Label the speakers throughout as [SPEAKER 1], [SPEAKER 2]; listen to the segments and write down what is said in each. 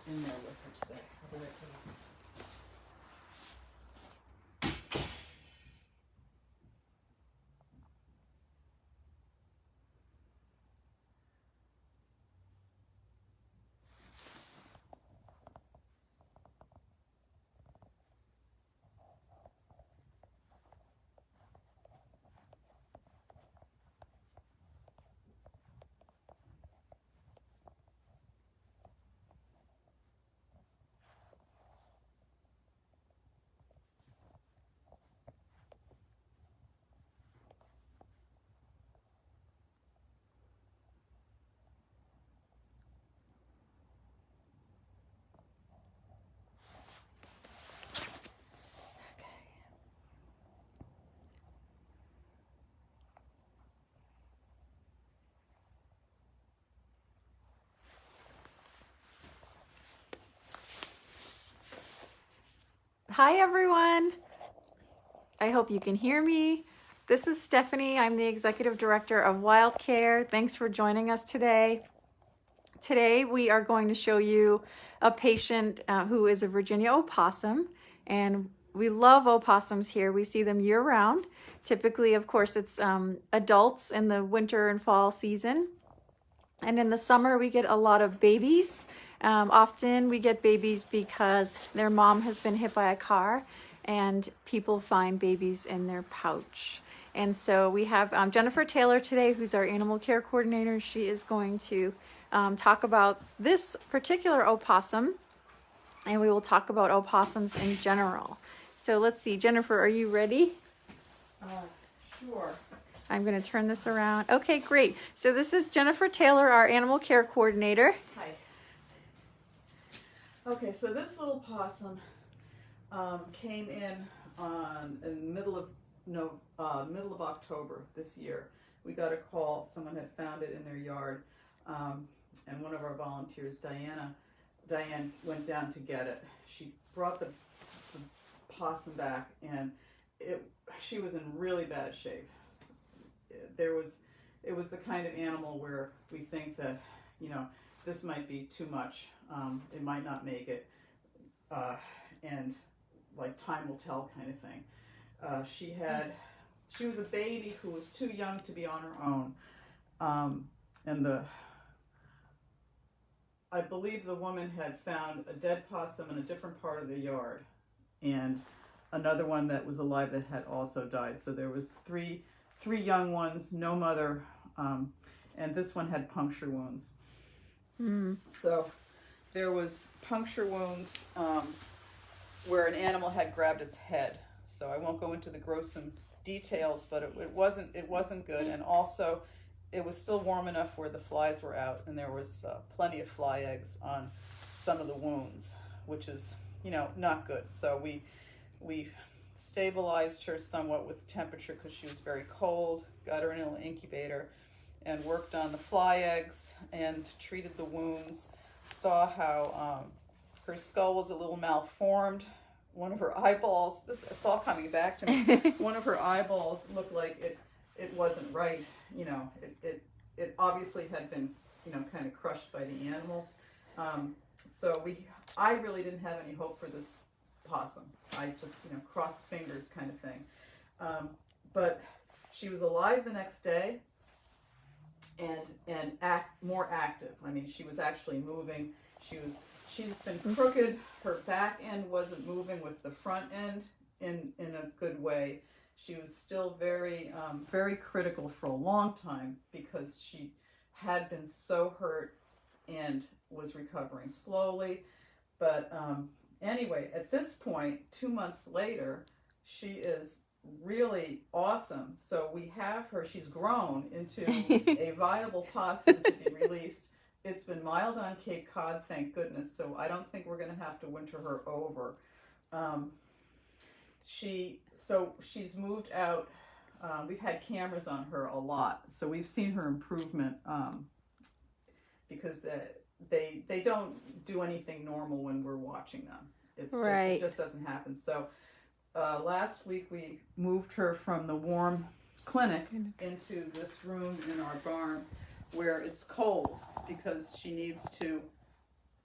[SPEAKER 1] in there with her today. I'll be right back.
[SPEAKER 2] Hi everyone. I hope you can hear me. This is Stephanie. I'm the Executive Director of Wild Care. Thanks for joining us today. Today we are going to show you a patient who is a Virginia opossum, and we love opossums here. We see them year round. Typically, of course, it's adults in the winter and fall season. And in the summer, we get a lot of babies. Often we get babies because their mom has been hit by a car and people find babies in their pouch. And so we have Jennifer Taylor today, who's our animal care coordinator. She is going to talk about this particular opossum, and we will talk about opossums in general. So let's see, Jennifer, are you ready?
[SPEAKER 1] Sure.
[SPEAKER 2] I'm going to turn this around. Okay, great. So this is Jennifer Taylor, our animal care coordinator.
[SPEAKER 1] Hi. Okay, so this little possum came in the middle of October this year. We got a call. Someone had found it in their yard, and one of our volunteers, Diane, went down to get it. She brought the possum back, and she was in really bad shape. It was the kind of animal where we think that, this might be too much. It might not make it, and like time will tell kind of thing. She was a baby who was too young to be on her own, and I believe the woman had found a dead possum in a different part of the yard, and another one that was alive that had also died. So there was three young ones, no mother, and this one had puncture wounds. So there was puncture wounds where an animal had grabbed its head. So I won't go into the gruesome details, but it wasn't good. And also, it was still warm enough where the flies were out, and there was plenty of fly eggs on some of the wounds, which is not good. So we stabilized her somewhat with temperature because she was very cold, got her in an incubator, and worked on the fly eggs and treated the wounds. Saw how her skull was a little malformed. One of her eyeballs, it's all coming back to me. One of her eyeballs looked like it wasn't right. It obviously had been kind of crushed by the animal. So I really didn't have any hope for this possum. I just crossed fingers kind of thing. But she was alive the next day and more active. I mean, she was actually moving. She's been crooked. Her back end wasn't moving with the front end in a good way. She was still very critical for a long time because she had been so hurt and was recovering slowly. But anyway, at this point, 2 months later, she is really awesome. So we have her, she's grown into a viable possum to be released. It's been mild on Cape Cod, thank goodness. So I don't think we're going to have to winter her over. She's moved out. We've had cameras on her a lot. So we've seen her improvement because they don't do anything normal when we're watching them. It just doesn't happen. So last week we moved her from the warm clinic into this room in our barn where it's cold because she needs to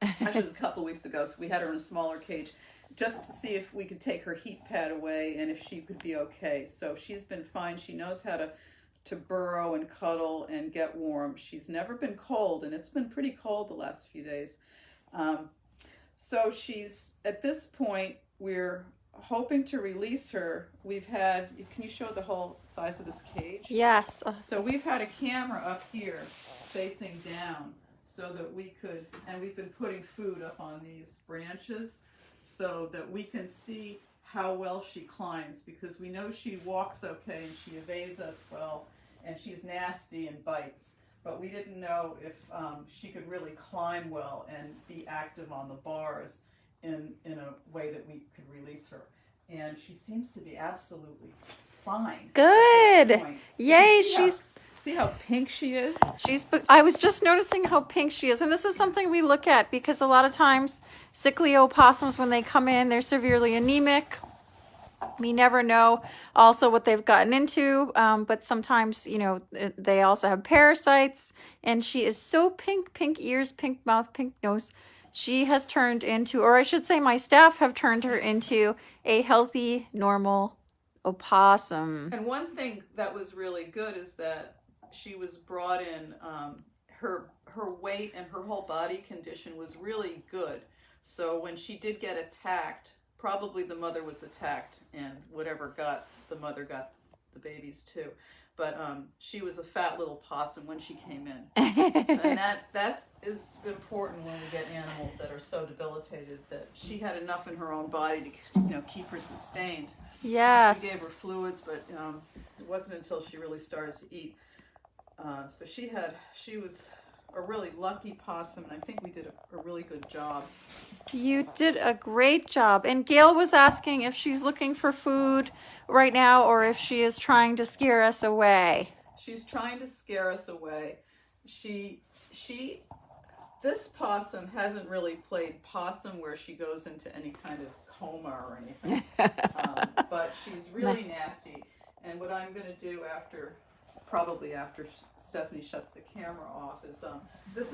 [SPEAKER 1] Actually, it was a couple of weeks ago, so we had her in a smaller cage just to see if we could take her heat pad away and if she could be okay. So she's been fine. She knows how to burrow and cuddle and get warm. She's never been cold, and it's been pretty cold the last few days. So she's, at this point, we're hoping to release her. We've had, can you show the whole size of this cage?
[SPEAKER 2] Yes.
[SPEAKER 1] So we've had a camera up here facing down so that we could, and we've been putting food up on these branches so that we can see how well she climbs, because we know she walks okay and she evades us well, and she's nasty and bites. But we didn't know if she could really climb well and be active on the bars in a way that we could release her. And she seems to be absolutely fine.
[SPEAKER 2] Good. Yay,
[SPEAKER 1] See how pink she is?
[SPEAKER 2] I was just noticing how pink she is. And this is something we look at because a lot of times sickly opossums, when they come in, they're severely anemic. We never know also what they've gotten into, but sometimes, you know, they also have parasites. And she is so pink, pink ears, pink mouth, pink nose. She has turned into, or I should say my staff have turned her into a healthy, normal opossum.
[SPEAKER 1] And one thing that was really good is that she was brought in, her weight and her whole body condition was really good. So when she did get attacked, probably the mother was attacked, and whatever got the mother got the babies too. But she was a fat little possum when she came in. So, and that is important when we get animals that are so debilitated that she had enough in her own body to, you know, keep her sustained.
[SPEAKER 2] Yes.
[SPEAKER 1] We gave her fluids, but it wasn't until she really started to eat. So she was a really lucky possum, and I think we did a really good job.
[SPEAKER 2] You did a great job. And Gail was asking if she's looking for food right now or if she is trying to scare us away.
[SPEAKER 1] She's trying to scare us away. This possum hasn't really played possum where she goes into any kind of coma or anything. But she's really nasty. And what I'm going to do probably after Stephanie shuts the camera off, is this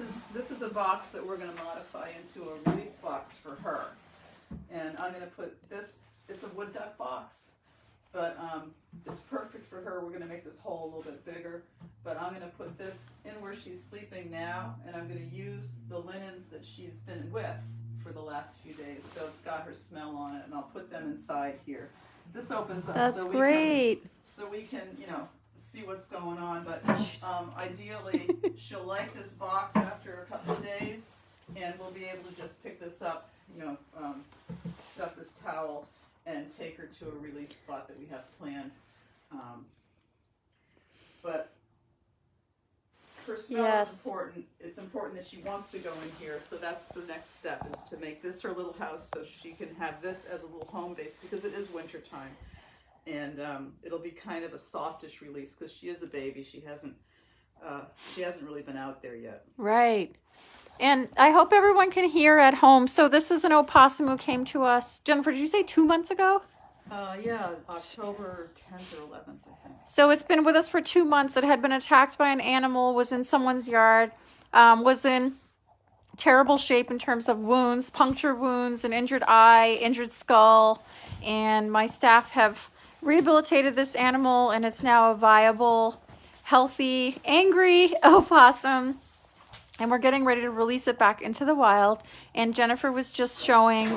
[SPEAKER 1] is a box that we're going to modify into a release box for her. And I'm going to put this, it's a wood duck box, but it's perfect for her. We're going to make this hole a little bit bigger, but I'm going to put this in where she's sleeping now, and I'm going to use the linens that she's been with for the last few days, so it's got her smell on it, and I'll put them inside here. This opens up.
[SPEAKER 2] That's great.
[SPEAKER 1] So we can, you know, see what's going on, but ideally she'll like this box after a couple of days, and we'll be able to just pick this up, you know, stuff this towel and take her to a release spot that we have planned. But her smell is important. It's important that she wants to go in here, so that's the next step, is to make this her little house so she can have this as a little home base, because it is winter time. And it'll be kind of a softish release because she is a baby. She hasn't really been out there yet.
[SPEAKER 2] Right. And I hope everyone can hear at home. So this is an opossum who came to us, Jennifer, did you say 2 months ago?
[SPEAKER 1] Yeah, October 10th or 11th, I think.
[SPEAKER 2] So it's been with us for 2 months. It had been attacked by an animal, was in someone's yard, was in terrible shape in terms of wounds, puncture wounds, an injured eye, injured skull. And my staff have rehabilitated this animal, and it's now a viable, healthy, angry opossum. And we're getting ready to release it back into the wild. And Jennifer was just showing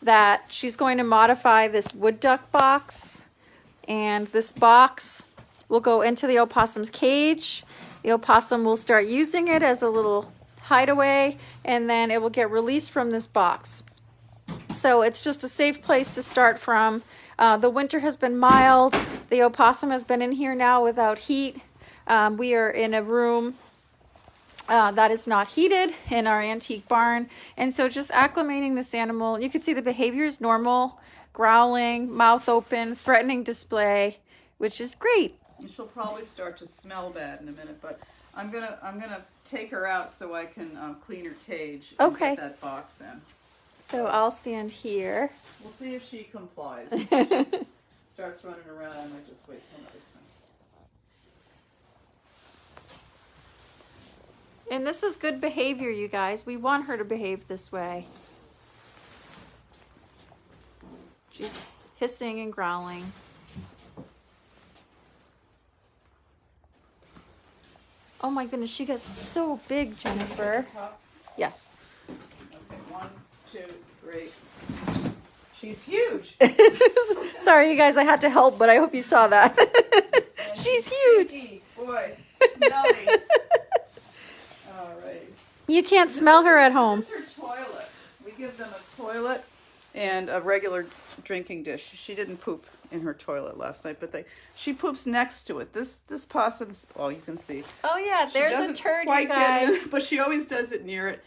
[SPEAKER 2] that she's going to modify this wood duck box. And this box will go into the opossum's cage. The opossum will start using it as a little hideaway, and then it will get released from this box. So it's just a safe place to start from. The winter has been mild. The opossum has been in here now without heat. We are in a room that is not heated in our antique barn. And so just acclimating this animal, you can see the behavior is normal, growling, mouth open, threatening display, which is great.
[SPEAKER 1] And she'll probably start to smell bad in a minute, but I'm gonna take her out so I can clean her cage and get that box in.
[SPEAKER 2] So I'll stand here.
[SPEAKER 1] We'll see if she complies. If she starts running around, I might just wait till another time.
[SPEAKER 2] And this is good behavior, you guys. We want her to behave this way. She's hissing and growling. Oh my goodness, she got so big, Jennifer. Yes.
[SPEAKER 1] Okay, 1, 2, 3. She's huge.
[SPEAKER 2] Sorry, you guys, I had to help, but I hope you saw that. She's huge.
[SPEAKER 1] Stinky. Boy, smelly. All right.
[SPEAKER 2] You can't smell her at home.
[SPEAKER 1] This is her toilet. We give them a toilet and a regular drinking dish. She didn't poop in her toilet last night, but she poops next to it. This possum's, well, you can see.
[SPEAKER 2] Oh yeah, there's a turd, you guys.
[SPEAKER 1] But she always does it near it.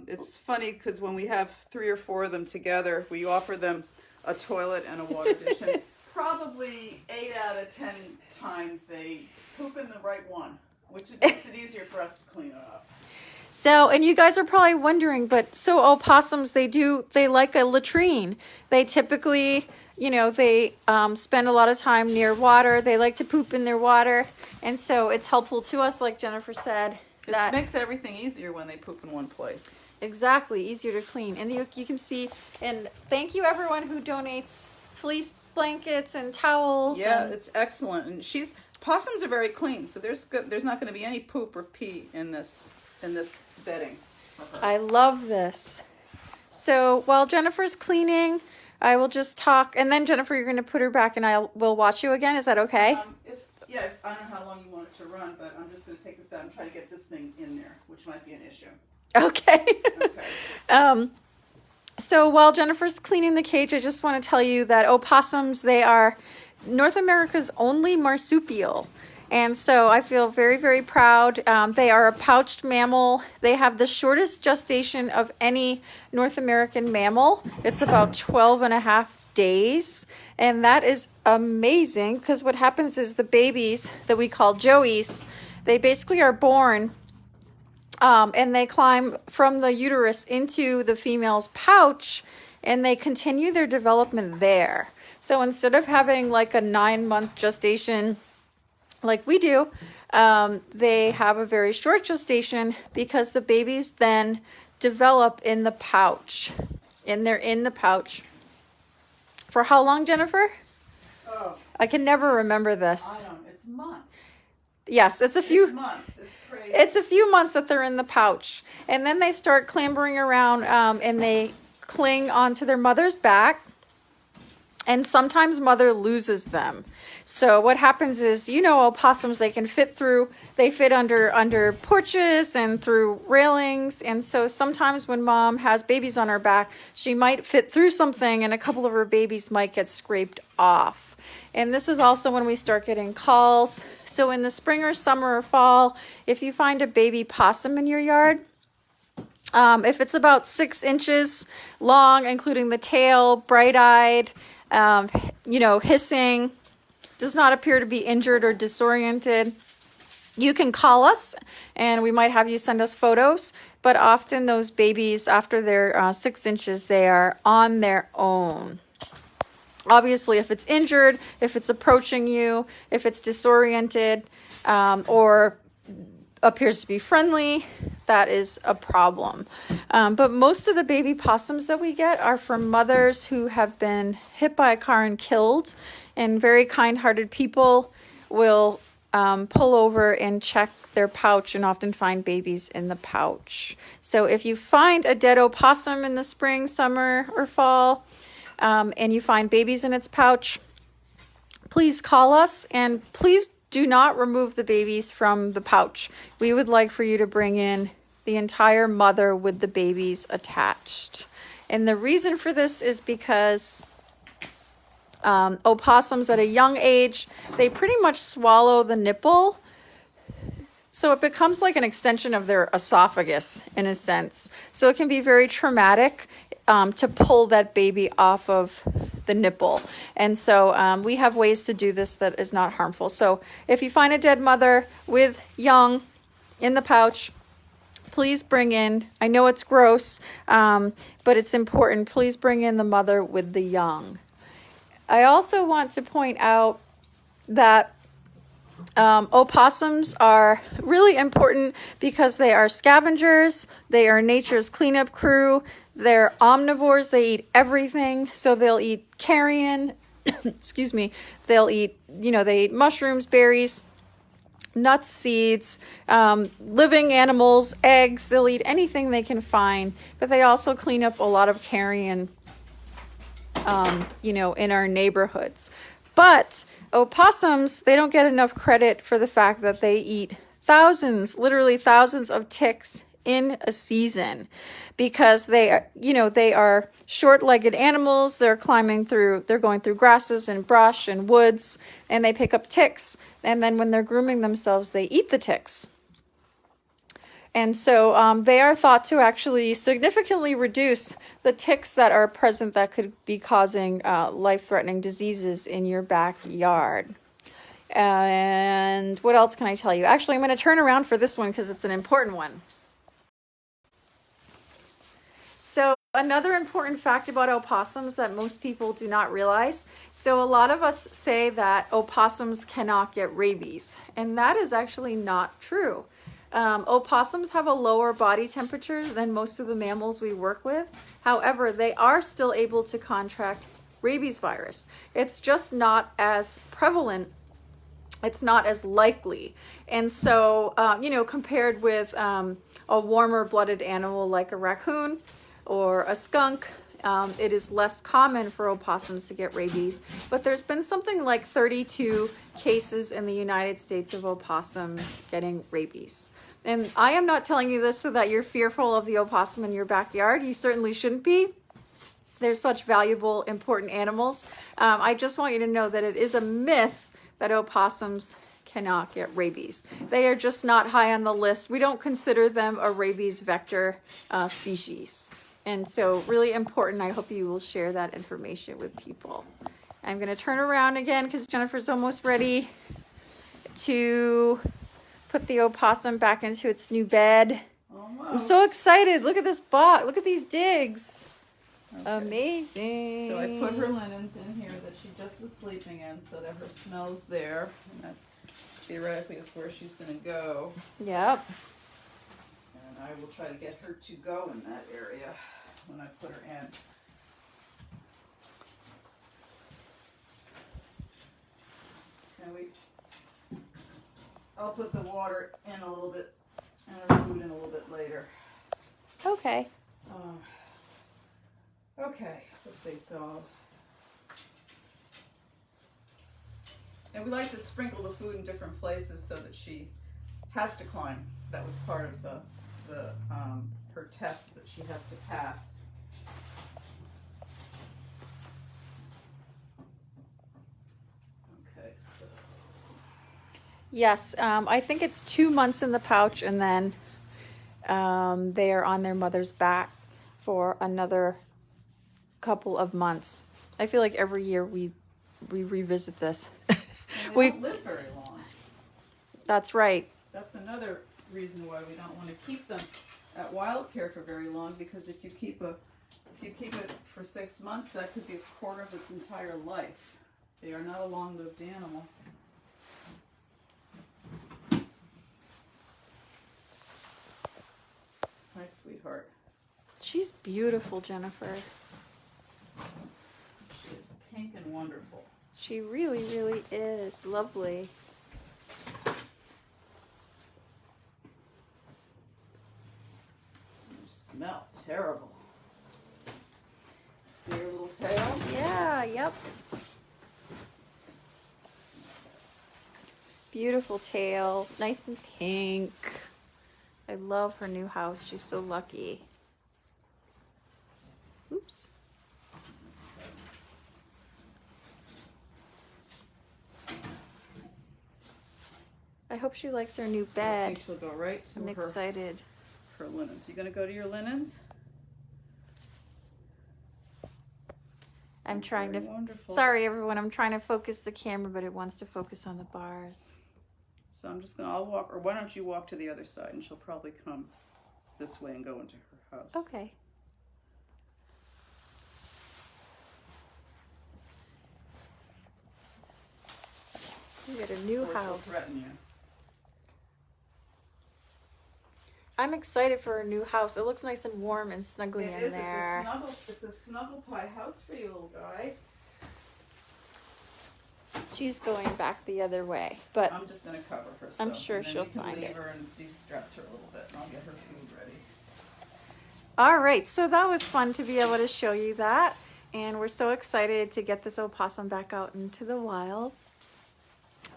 [SPEAKER 1] It's funny because when we have 3 or 4 of them together, we offer them a toilet and a water dish. And probably 8 out of 10 times they poop in the right one, which makes it easier for us to clean it up.
[SPEAKER 2] So, and you guys are probably wondering, but so opossums, they like a latrine. They typically, you know, they spend a lot of time near water. They like to poop in their water. And so it's helpful to us, like Jennifer said.
[SPEAKER 1] It makes everything easier when they poop in one place.
[SPEAKER 2] Exactly, easier to clean. And you can see, and thank you everyone who donates fleece blankets and towels.
[SPEAKER 1] Yeah, it's excellent. And possums are very clean, so there's not going to be any poop or pee in this bedding.
[SPEAKER 2] I love this. So while Jennifer's cleaning, I will just talk, and then Jennifer, you're going to put her back, and will watch you again. Is that okay?
[SPEAKER 1] I don't know how long you want it to run, but I'm just going to take this out and try to get this thing in there, which might be an issue.
[SPEAKER 2] Okay.
[SPEAKER 1] Okay.
[SPEAKER 2] So while Jennifer's cleaning the cage, I just want to tell you that opossums, they are North America's only marsupial. And so I feel very, very proud. They are a pouched mammal. They have the shortest gestation of any North American mammal. It's about 12 and a half days. And that is amazing because what happens is the babies that we call joeys, they basically are born and they climb from the uterus into the female's pouch and they continue their development there. So instead of having like a 9-month gestation like we do, they have a very short gestation because the babies then develop in the pouch. And they're in the pouch. For how long, Jennifer?
[SPEAKER 1] Oh,
[SPEAKER 2] I can never remember this.
[SPEAKER 1] I don't know. It's months.
[SPEAKER 2] Yes, it's a few
[SPEAKER 1] months. It's crazy.
[SPEAKER 2] It's a few months that they're in the pouch. And then they start clambering around and they cling onto their mother's back. And sometimes mother loses them. So what happens is, you know, opossums, they fit under porches and through railings. And so sometimes when mom has babies on her back, she might fit through something and a couple of her babies might get scraped off. And this is also when we start getting calls. So in the spring or summer or fall, if you find a baby possum in your yard, if it's about 6 inches long, including the tail, bright-eyed, hissing, does not appear to be injured or disoriented, you can call us and we might have you send us photos. But often those babies, after they're 6 inches, they are on their own. Obviously, if it's injured, if it's approaching you, if it's disoriented, or appears to be friendly, that is a problem. But most of the baby possums that we get are from mothers who have been hit by a car and killed, and very kind-hearted people will pull over and check their pouch and often find babies in the pouch. So if you find a dead opossum in the spring, summer, or fall, and you find babies in its pouch, please call us and please do not remove the babies from the pouch. We would like for you to bring in the entire mother with the babies attached. And the reason for this is because opossums at a young age, they pretty much swallow the nipple. So it becomes like an extension of their esophagus in a sense. So it can be very traumatic to pull that baby off of the nipple. And so we have ways to do this that is not harmful. So if you find a dead mother with young in the pouch, please bring in, I know it's gross, but it's important, please bring in the mother with the young. I also want to point out that Opossums are really important because they are scavengers. They are nature's cleanup crew. They're omnivores. They eat everything. So they'll eat carrion. Excuse me. They'll eat, they eat mushrooms, berries, nuts, seeds, living animals, eggs. They'll eat anything they can find. But they also clean up a lot of carrion, in our neighborhoods. But opossums, they don't get enough credit for the fact that they eat thousands, literally thousands of ticks in a season, because they are short-legged animals. They're going through grasses and brush and woods, and they pick up ticks. And then when they're grooming themselves, they eat the ticks. And so they are thought to actually significantly reduce the ticks that are present that could be causing life-threatening diseases in your backyard. And what else can I tell you? Actually, I'm going to turn around for this one because it's an important one. So another important fact about opossums that most people do not realize. So a lot of us say that opossums cannot get rabies, and that is actually not true. Opossums have a lower body temperature than most of the mammals we work with. However, they are still able to contract rabies virus. It's just not as prevalent. It's not as likely. And so, compared with a warmer-blooded animal like a raccoon or a skunk, it is less common for opossums to get rabies. But there's been something like 32 cases in the United States of opossums getting rabies. And I am not telling you this so that you're fearful of the opossum in your backyard. You certainly shouldn't be. They're such valuable, important animals. I just want you to know that it is a myth that opossums cannot get rabies. They are just not high on the list. We don't consider them a rabies vector species. And so really important. I hope you will share that information with people. I'm going to turn around again because Jennifer's almost ready to put the opossum back into its new bed. Almost. I'm so excited. Look at this box. Look at these digs. Okay. Amazing.
[SPEAKER 1] So I put her linens in here that she just was sleeping in so that her smell's there. And that theoretically is where she's going to go.
[SPEAKER 2] Yep.
[SPEAKER 1] And I will try to get her to go in that area when I put her in. I'll put the water in a little bit and her food in a little bit later.
[SPEAKER 2] Okay.
[SPEAKER 1] Okay, let's see, so. And we like to sprinkle the food in different places so that she has to climb. That was part of her tests that she has to pass.
[SPEAKER 2] Yes, I think it's 2 months in the pouch, and then they are on their mother's back for another couple of months. I feel like every year we revisit this.
[SPEAKER 1] And they don't live very long.
[SPEAKER 2] That's right.
[SPEAKER 1] That's another reason why we don't want to keep them at Wild Care for very long, because if you keep it for 6 months, that could be a quarter of its entire life. They are not a long-lived animal. Hi, sweetheart.
[SPEAKER 2] She's beautiful, Jennifer.
[SPEAKER 1] She is pink and wonderful.
[SPEAKER 2] She really, really is lovely.
[SPEAKER 1] You smell terrible. See her little tail?
[SPEAKER 2] Yeah, yep. Beautiful tail, nice and pink. I love her new house. She's so lucky. Oops. I hope she likes her new bed.
[SPEAKER 1] I think she'll go right to
[SPEAKER 2] I'm excited.
[SPEAKER 1] Her linens. You gonna go to your linens?
[SPEAKER 2] I'm trying to.
[SPEAKER 1] Wonderful.
[SPEAKER 2] Sorry, everyone. I'm trying to focus the camera, but it wants to focus on the bars.
[SPEAKER 1] So I'm just gonna. I'll walk, or why don't you walk to the other side, and she'll probably come this way and go into her house.
[SPEAKER 2] Okay. We got a new
[SPEAKER 1] Or she'll
[SPEAKER 2] house.
[SPEAKER 1] threaten you.
[SPEAKER 2] I'm excited for a new house. It looks nice and warm and snuggly in there.
[SPEAKER 1] It's a snuggle pie house for you, little guy.
[SPEAKER 2] She's going back the other way, but
[SPEAKER 1] I'm just gonna cover her.
[SPEAKER 2] I'm sure
[SPEAKER 1] and then
[SPEAKER 2] she'll
[SPEAKER 1] you can
[SPEAKER 2] find
[SPEAKER 1] leave
[SPEAKER 2] it.
[SPEAKER 1] her and de-stress her a little bit, and I'll get her food ready.
[SPEAKER 2] all right, so that was fun to be able to show you that. And we're so excited to get this opossum back out into the wild.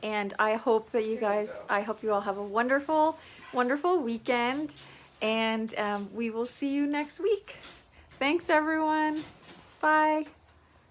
[SPEAKER 2] And I hope that you guys, I hope you all have a wonderful, wonderful weekend. And we will see you next week. Thanks, everyone. Bye.